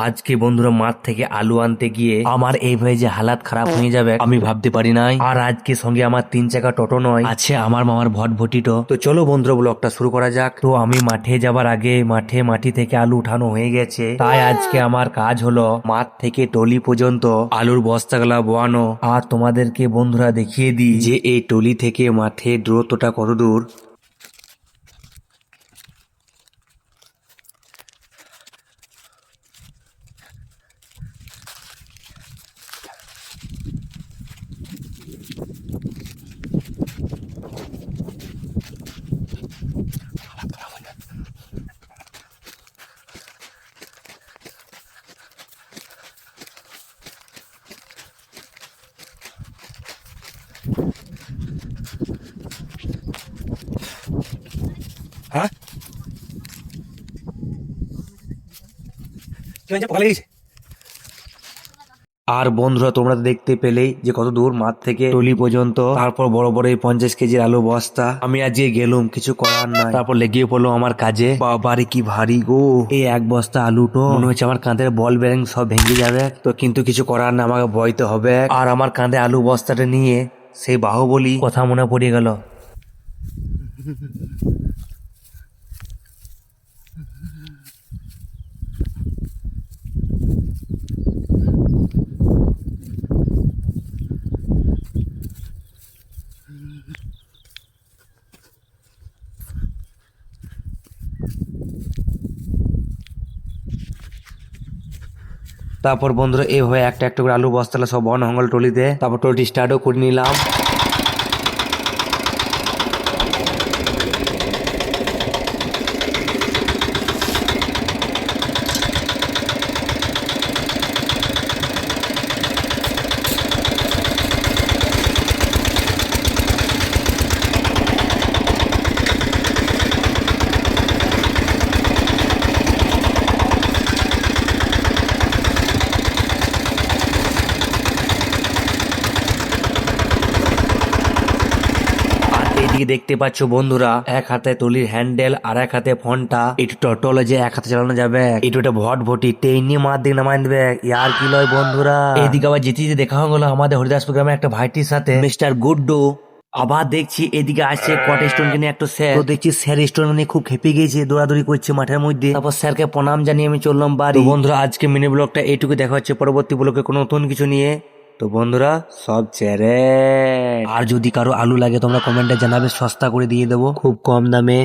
আজকে বন্ধুরা মাঠ থেকে আলু আনতে গিয়ে আমার এইভাবে যে হালাত খারাপ হয়ে যাবে আমি ভাবতে পারি নাই। আর আজকে সঙ্গে আমার 3 চাকা টোটো নয়, আছে আমার মামার ভটভটিটো। তো চলো বন্ধুরা ব্লগটা শুরু করা যাক। তো আমি মাঠে যাবার আগে মাটি থেকে আলু উঠানো হয়ে গেছে, তাই আজকে আমার কাজ হলো মাঠ থেকে টলি পর্যন্ত আলুর বস্তাগুলা বোয়ানো। আর তোমাদেরকে বন্ধুরা দেখিয়ে দিই যে এই টলি থেকে মাঠে দূরত্বটা কত দূর। হ্যাঁ কি হয়েছে, পোকা লেগেছে? আর বন্ধুরা তোমরা তো দেখতে পেলেই যে কত দূর মাঠ থেকে টলি পর্যন্ত, তারপর বড় বড় এই 50 কেজির আলু বস্তা। আমি আজকে গেলুম, কিছু করার নাই, তারপর লেগে পড়লো আমার কাজে। বাবারে কি ভারী গো, এই এক বস্তা আলু তো মনে হচ্ছে আমার কাঁধের বল বেরিং সব ভেঙে যাবে। তো কিন্তু কিছু করার না, আমাকে বইতে হবে। আর আমার কাঁধে আলু বস্তাটা নিয়ে সেই বাহুবলী কথা মনে পড়ে গেল। তারপর বন্ধুরা এইভাবে একটা একটা করে আলু বস্তালা সব বন হঙ্গল টলিতে, তারপর টলিটি স্টার্টও করে নিলাম। আর এইদিকে দেখতে পাচ্ছ বন্ধুরা, এক হাতে টলির হ্যান্ডেল আর এক হাতে ফোনটা। একটু টোটোলে যে এক হাতে চালানো যাবে, একটু একটা ভটভটি টেনে মার দিকে নামাই দেবে। ইয়ার কি লয় বন্ধুরা। এইদিকে আবার যেতে যেতে দেখা হয়ে গেলো আমাদের হরিদাসপুর গ্রামের একটা ভাইটির সাথে, মিস্টার গুড্ডু। আবার দেখছি এদিকে আসছে কট স্টোন নিয়ে একটা স্যার। তো দেখছি স্যার স্টোন নিয়ে খুব খেপে গেছে, দৌড়াদৌড়ি করছে মাঠের মধ্যে। তারপর স্যারকে প্রণাম জানিয়ে আমি চললাম বাড়ি। তো বন্ধুরা আজকে মিনি ব্লগটা এইটুকু, দেখা হচ্ছে পরবর্তী ব্লগে কোনো নতুন কিছু নিয়ে। তো বন্ধুরা সব ছেড়ে, আর যদি কারো আলু লাগে তোমরা কমেন্টে জানাবে, সস্তা করে দিয়ে দেবো খুব কম দামে।